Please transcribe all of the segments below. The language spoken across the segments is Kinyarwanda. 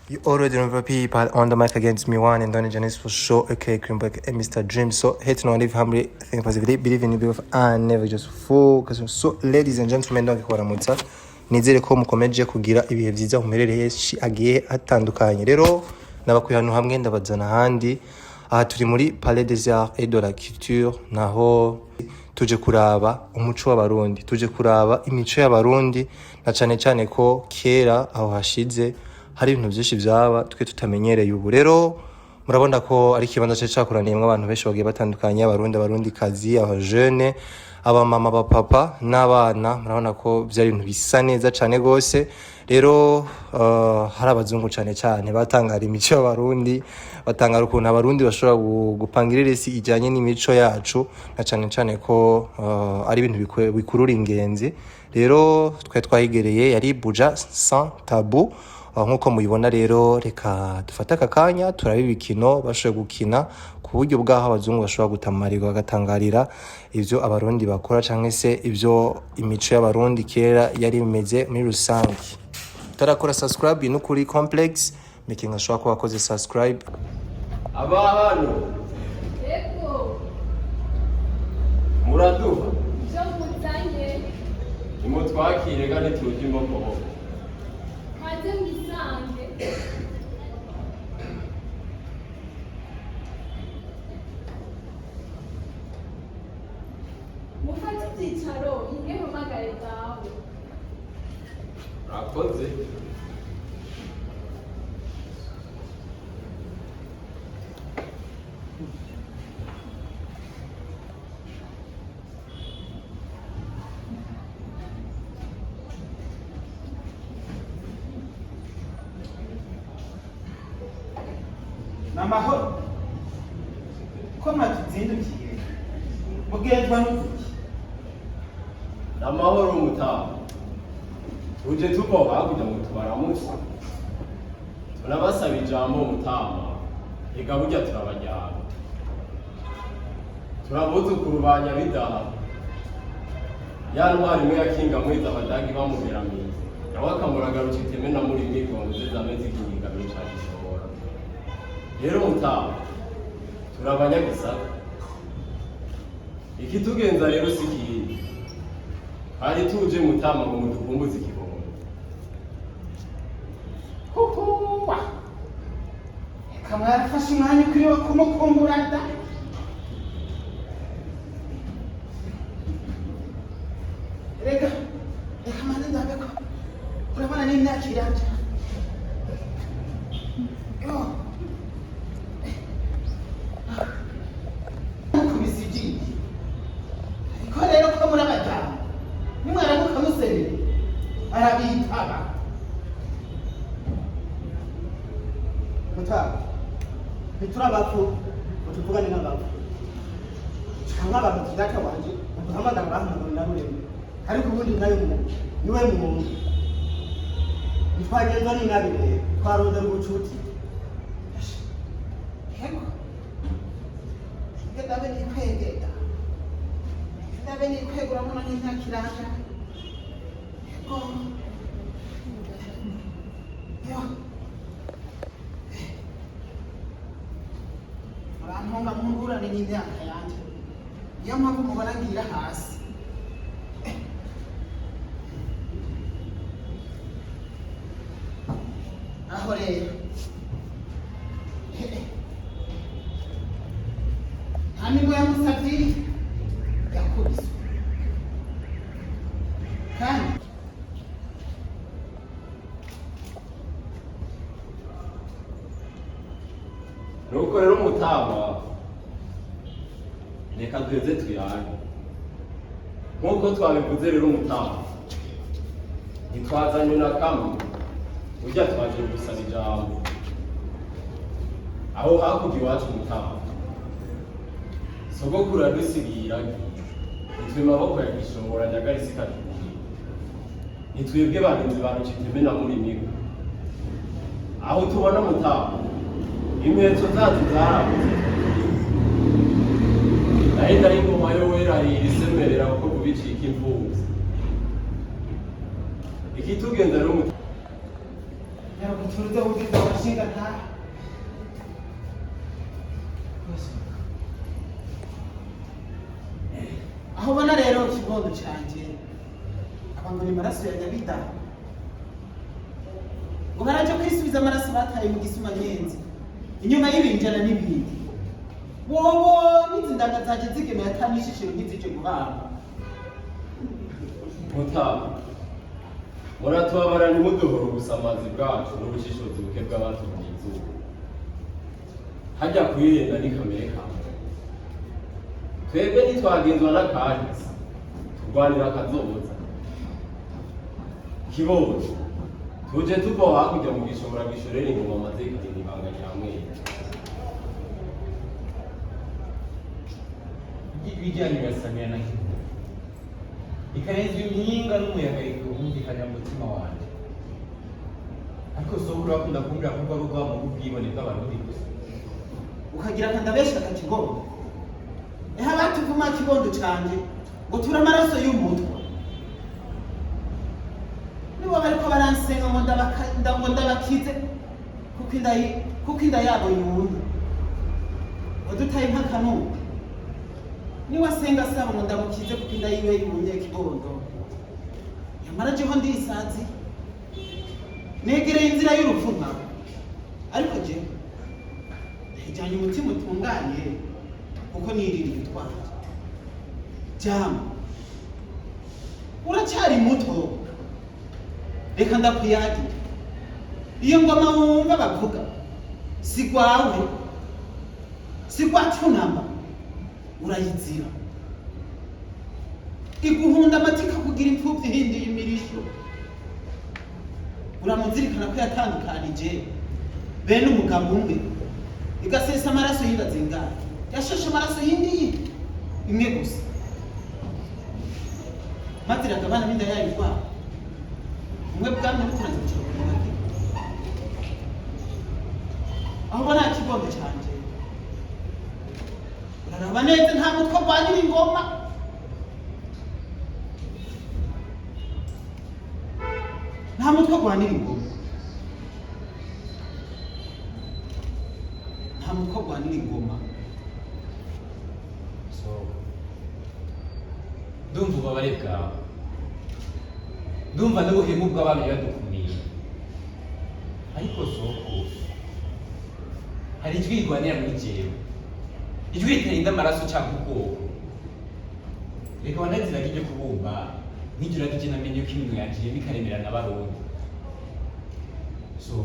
You already know people on the mic against me one and Donny Janice for sure, okay, Greenberg and Mr. Dream. So, hate no live humbly, think positively, believe in you and never just focus. So, ladies and gentlemen, don't get mutsa. Nizere ko mukomeje kugira ibihe byiza mumerereye agiye atandukanye. Rero nabakuye hano hamwe ndabazana handi. Aha turi muri Palais des Arts et de la Culture naho tuje kuraba umuco w'abarundi, tuje kuraba imico y'abarundi na cyane ko kera aho hashize hari ibintu byinshi byaba twe tutamenyereye ubu. Rero murabona ko ari kibanza cyo cyakoraniyemo abantu benshi bagiye batandukanye, abarundi kazi, aba jeune, aba mama, aba papa n'abana. Murabona ko byari ibintu bisa neza cyane gose. Rero hari abazungu cyane batangara imico y'abarundi, batangara ukuntu abarundi bashobora gupangira iresi ijyanye n'imico yacu na cyane ko ari ibintu bikurura ingenzi. Rero twe twahigereye yari Buja sans tabou. Nkuko mubibona rero reka dufate aka kanya turabe ibikino bashoboye gukina ku buryo bwaho abazungu bashobora gutamarirwa bagatangarira ivyo abarundi bakora canke se ivyo imico y'abarundi kera yari imeze muri rusange. Tarakora subscribe no kuri Complex making ashobora ko wakoze subscribe. Abahano Eko muraduha cyo mutanye imutwakire kandi tuje imboko kaze mwisange mufate icyicaro inge mpamagare zawe urakoze. Namahoro ko matuzindukiye mugenzwa n'uvuki Namahoro mutaha uje tuko hakuja mutubaramutse tunabasaba ijambo mutama ega burya turabajyana turabuzukuru ba Nyabidaha ya ntwari imwe yakinga mwiza abadagi bamugeramiye nawe akamuragaruka iteme na muri migongo zizameze ikinga bicagishobora. Rero mutama turabanyagisaka ikitugenza rero sikiri hari tuje mutama ngo mudukumbuze ikibondo huhuwa kama yarafashe umwanya ukwiye wo kumukumbura da reka mani ndabe ko urabona n'imyaka iranja kubisijiri ko rero ko murabajyana nimwaramuka musere arabitaba mutaba ntiturabapfu utuvugane n'abapfu cyangwa abantu tudaka wanje uduhamagara bahamagara na rurembe ariko ubundi nayo niwe muntu ntitwagenzwa n'ingabire twarondera ubucuti heko ndabe nikwegera ndabe nikwegura muna n'imyaka iranja heko yo urantunga mungurane n'imyaka yanje niyo mpamvu mubona ngira hasi aho rero nta nibwo yamusabye yakubiswe kandi nuko rero mutama reka duheze tuyane nkuko twabivuze. Rero mutama ntitwazanye na kamwe ujya twaje gusaba ijambo aho hakurya iwacu mutama sogokuru adusigira nitwe maboko ya gishongora nyagarisi kajuguye nitwebwe bagenzi bacu kiteme na muri migo aho tubona mutama impetso zacu zarabuze nahita ingoma yo wera irisemerera kuko kubicika imvubu ikitugenza rero ntabwo turuze ubwiza abashinga nta aho ubona rero ikibondo cyanjye abantu ni maraso ya Nyabida ngo baraje kwisubiza amaraso bataye mu gisuma nyenzi inyuma y'ibinjana n'ibindi wowo n'izindanga zaje zigemeye atanishishiro nk'izije guhamba mutama muratubabara ntimuduhore ubusamazi bwacu n'ubushishozi buke bw'abatuye izuba hajya kwirinda ni kamere kamwe twebwe ntitwagenzwa n'akahise turwanira akazoza kibondo tuje tuva hakurya mu gishobora gishorera ingoma maze ikagenda ibanga nyamweru ibijyanye birasamira na kimwe ikarenzwa impinga n'umuyaga ikumvikana mu mutima wanjye ariko sokuru bakunda kumbwira ko ari urwamo rw'ubwibone bw'abarundi gusa ukagira akandabesha akakigondo ehe abatuvuma kibondo cyanjye ngo tura amaraso y'umutwe nibo bariko baransenga ngo ndabakize kuko inda yabo yunda wadutaye nk'akanuka niwe asenga asaba ngo ndamukize kuko inda yiwe yibunye kibondo yamara jeho ndisazi negereye inzira y'urupfu nkawe ariko je ndayijyanye umutima utunganye kuko niririye utwanje jama uracyari muto reka ndakuyagire iyo ngoma wumva bavuga si rwawe si rwacunama urayizira iguhunda amatika kugira imfubyi ihindiye imirisho uramuzirikana ko yatandukanije bene umugabo umwe igasesa amaraso y'inda zingana yasheshe amaraso y'indi imwe gusa maze iragabana n'inda yayo irwara umwe bwamye buturanze gucira ku mubiri aho ubona ikibondo cyanjye uraraba neza nta mutwe rwanira ingoma nta mutwe rwanira ingoma nta mutwe rwanira ingoma so ndumva ububabare bwawe ndumva n'ubuhemu bw'abami badukumiye ariko soko hari ijwi rirwanira muri jewe ijwi ritarinda amaraso cyangwa ubwoko reka wanaziraga ibyo kubumba nkigira ati namenye ko iminwe yanjye irimo ikaremera n'abarundi so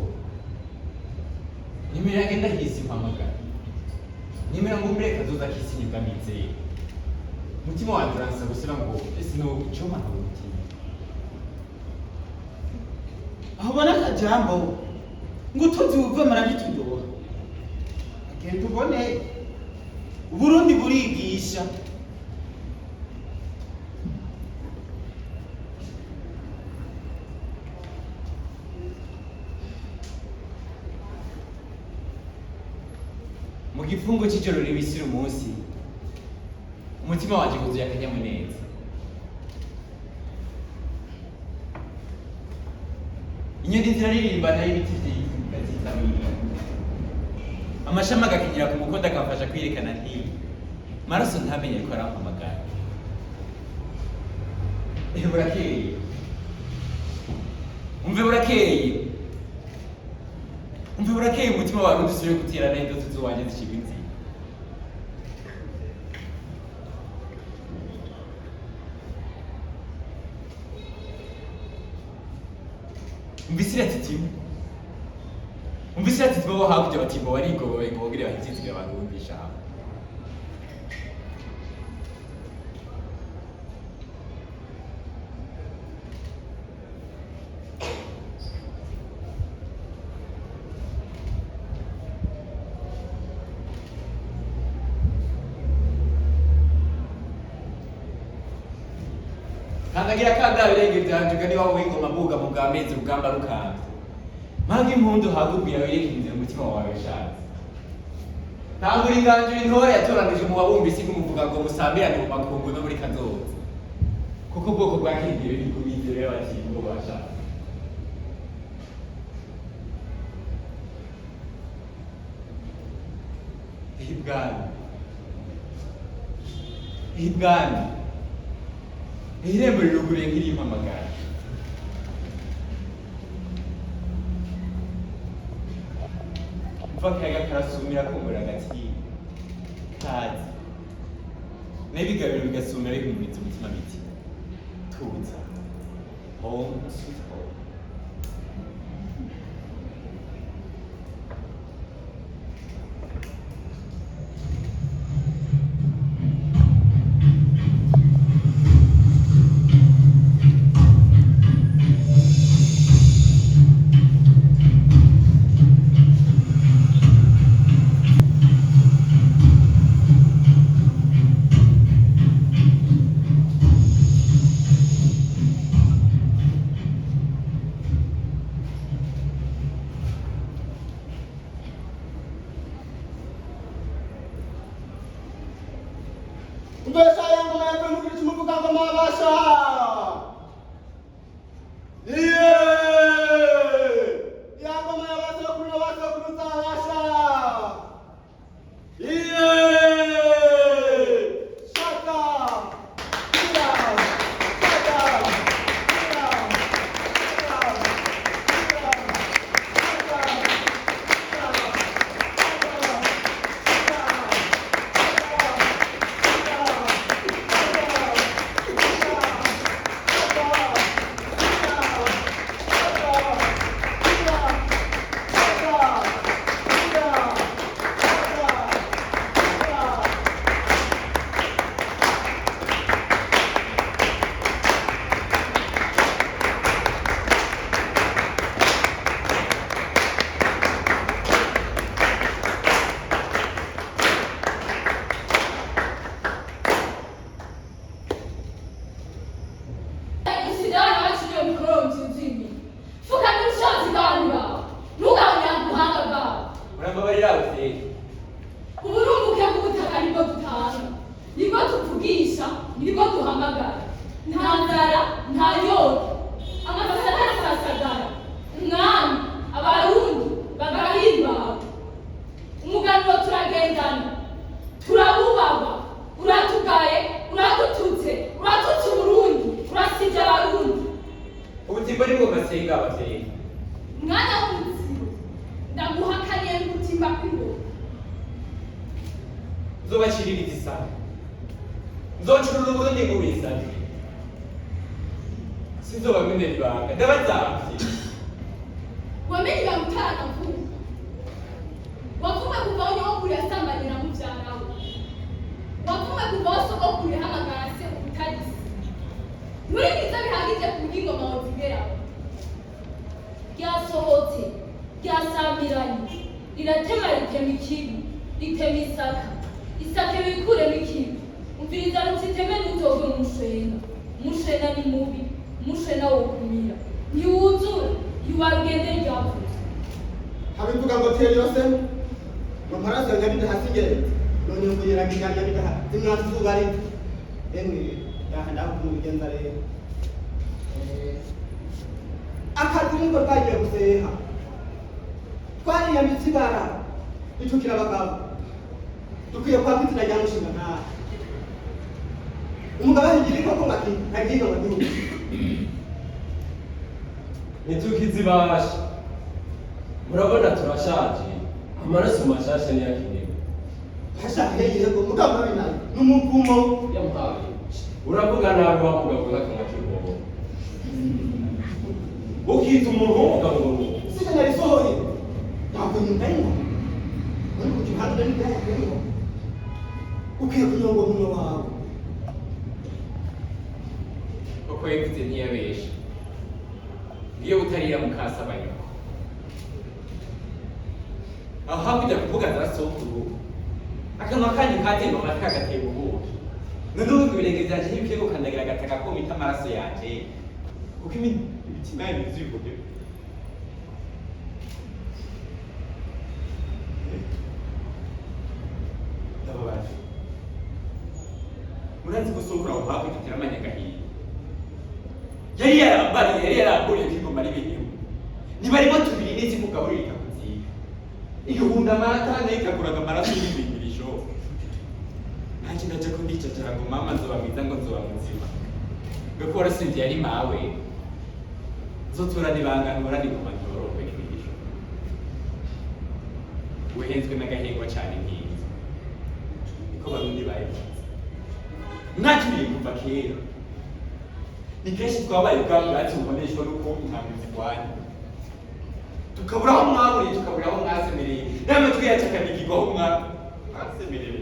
nimero yanjye ndahise mpamagara nimero ngo mbere kazoza kisi nyugamitse umutima wanjye uransaba gusira ngo ese no coma nta mutima aho ubona akajambo ngo utubyuve murabituyoha agenda ubone uburundi burigisha mu gifungo cy'ijoro ribisira umunsi umutima wanjye wuzuye akanyamuneza inyoni ziraririmba nayo ibiti zitabira amashami agakigira ku mukondo akamfasha kwirekana nti maraso ntamenye ariko arampamagara burakeye umve burakeye umve burakeye umutima wawe udusubire guterana indoto z'iwanjye zishyirwa inzira umvisira titimu umvisira titimu bo hakurya bati ngo barigoboye ngo bogere bahitizwe abantu bumvisha hamwe kandagira kanda birenge byanje gani wawe w'ingoma buga mu bwamezi rugamba rukambye mpanga impundu hagubwira werekinze umutima wawe shanze ntabwo uri nganje intore yatoranije mu babumbisi kumuvuga ngo musambirane mu makungu no muri kazoza kuko ubwoko bwa kingiye biri kubizera bati ngo bashaka ibwami irembo riruguriye nk'irimpamagara. Mva akayaga karasumira kumbura gati kazi n'ibigabiro bigasumira bihumuritse umutima biti tuza home sweet home. Mbesha yangu na yangu mkristo mvuka kwa mabasha. Yangu na wasa kunuta washa. Shaka. Uburumbuke bw'ubutaka nibwo dutanga, nibwo tuvugisha, nibwo duhamagara. Nta nzara, nta nyota, amasaka arasasagara. Mwami, abarundi bagahimbawe. Umuganuro turagendana, turabubahwa. Uratugaye, uradututse, uratutse Uburundi, urasivye abarundi. Ubutimba nibwo masenga abavyeyi. Mwana w'umutsibo, ndaguhakaniye n'ugutimba kw'ingoma. Nzobaciririza isano, nzocurura Uburundi ngubizane, sinzobamenera ibanga ndabazavye. Wamenye ibanga utaranavuga, wavuga kuva aho nyogokuru yasambanira muvyara we, wavuga kuva aho sogokuru yahamagara se ubutarisi. Muri biza bihagije ku buryo ingoma wozigeraho. Ryasohotse, ryasamiranye, riratema ritema ikibi, ritema isaka. Isake wikuremo ikibi. Umviriza rutiteme n'utoge umushena. Umushena ni mubi, umushena wo kumira. Ntiwuzura, ntiwarugende ryavuze. Habivuga ngo teri yose mu maraso ya Nyabida hasigere none kugira ngo Nyabida zimwazuba ari emwe yahanda kumugenza rero akazi niko twagiye guseha twariye mitsigara icukira abagabo dukwiye kwa kwitira rya mushinga nta umugabo ahigira koko ngati agiye mu gihugu Nitukizibasha. Murabona turashaje. Amaraso mashasha ni yakinewe. hasha heye ngo mugabo bina n'umuvumo Yamuhaye. Uravuga nabi wavuga ngo nakanga kibobo. Ukita umuntu w'umugabo ngo sije nari sohoye ntabwo nyumvayemo muri ku gihanda ni byayo ukwiye kunyongo mu wawe Koko yevutse ntiyabesha. Iyo utarira mukasa banyo. Aho hakurya kuvuga za sokuru. Akanwa kanyu katemba amata agateba ubuki. None ubu ibirenge vyanje ntibikwiye gukandagira agataka ko mita amaraso yanje. Kuko imitima yanyu yuzuye. Ndababaje. Murazi ko sokuru aho hakurya iteramanya gahiye. Yari yarambariye kigoma n'ibintu. Nibarimo tubiri n'izi kugaburira ikakuziga. Igihunda amata nayo ikaguraga amaraso y'ibintu. haci ndaje ko ndicacara ngo mama nzoba mwiza ngo nzoba muzima ngako warasinziye ari mawe nzotura nibanga nkora niguma ntorowe n'imigisha wehenzwe n'agahengwa cyane nk'iyi niko barundi bayivuze mwakiriye kuva kera ni kenshi twabaye ubwabwatsi buboneshwa n'uko intambwe zirwanya tukabura aho mwaburiye tukabura aho mwasemereye n'amatwi yacu akabigirwa aho mwasemereye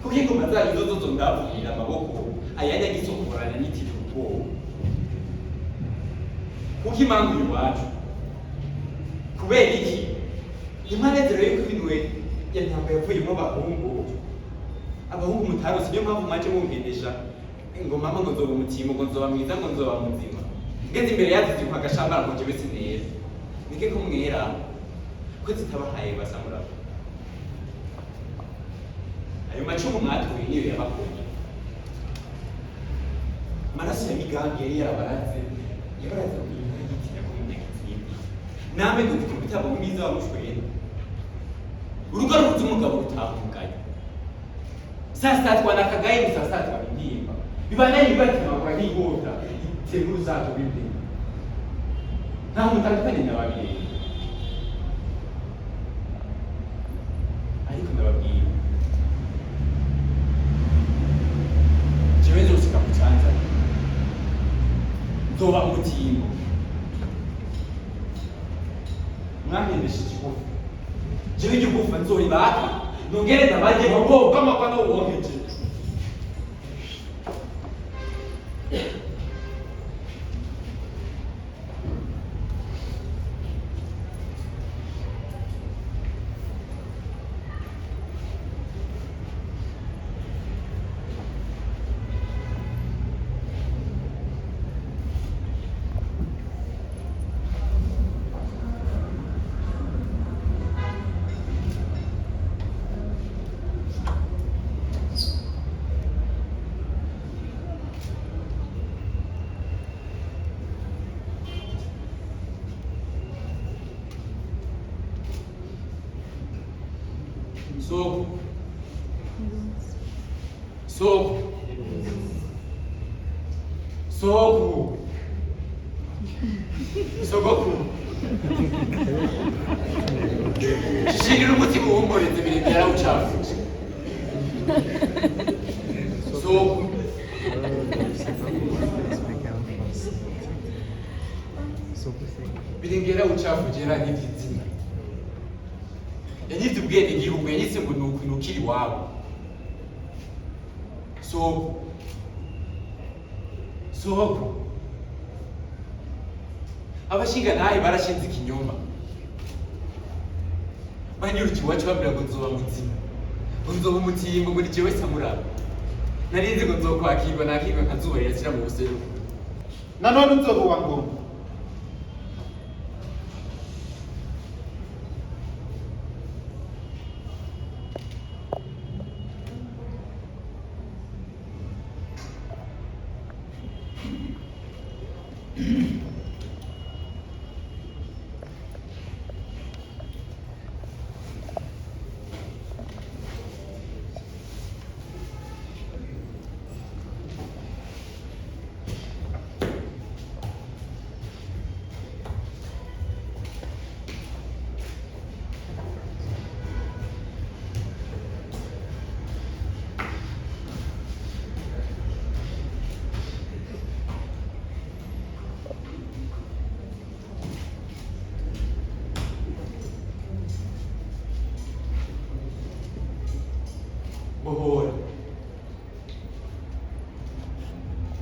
kuki ingoma zanyu zozo ndavunira amaboko ayandi agisokorana n'itiri ubwoba kuki impamvu iwacu kubera iki imanezero yuko ibinwe ya ntabwo yapfuyemo abahungu mutarose niyo mpamvu mwaje mumgendesha ngo mama ngo nzoba umutima ngo nzoba mwiza ngo nzoba muzima ngeze imbere yazize kwa gashambara ngo njyewe sinera nike ko mwera ko zitabahaye basamura ayo macumu mwatuye niyo yabakonye maraso ya migambi yari yarabaratse kuyiha yitira ku myaka namwe ngo ndikubitabo mwiza wa mushwera urugo ruzi umugabo rutavugaye sasa twanakagaye musasa twanimba bibana yibatima kwa higota iteguru zato bimbe nta mutandukanye n'ababiri ariko ndababwira jewe nzosika mu cyanza nzoba umutimbo mwampindisha ikigufa jewe igigufa nzoribaka nongere ndabajye ngo kama kwa no woheje Sogoku shishirira umutima wumboreze ibintu byarawucafuje birengera ucafuje yaranyizina yanyize ubwenge igihugu yanyise ngo nukiri iwabo sogo abashinga naye barashinze ikinyoma banyurukiye iwacu babwira ngo nzoba muzima ngo nzoba umutimbo ngo ni jewe samuraba narinzi ngo nzokwakirwa nakirwa nkazuba rirasira mu buseruko nanone nzoba uwa ngoma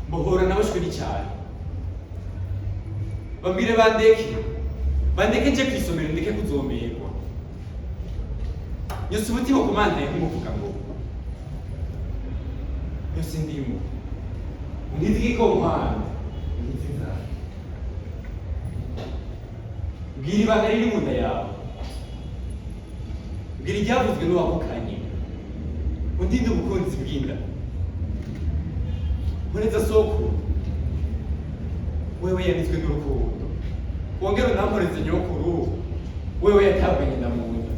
Bohora nabashwe n'icyayi bambire bandeke nje kwisomero ndeke kuzomerwa yose umutima kumana yakumuvuga ngo yose ndimo unidiki ko mwana nitiza bwira ibanga riri mu nda yawe bwira iryavuzwe n'uwakukanye undinde ubukunzi bw'inda Mweneza soko wewe yanitswe n'urukundo wongera unamporeze nyokuru wewe yatabwe nyina mu nda.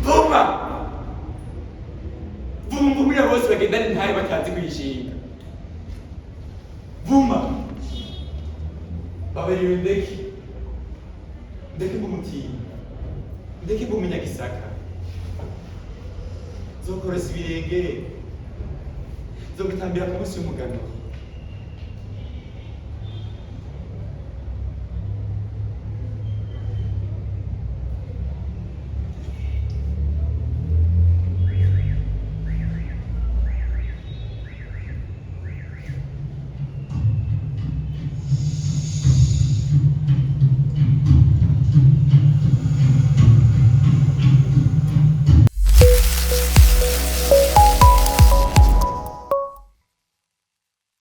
Vuma! Vuma mbumira bose bagendana intare batazi kwishinga. Vuma! Babarira ndeki. Ndeki mbumutima. Ndeki mbumunyagisaka. Zokoresa ibirenge. Zogutambira ku munsi w'umugano.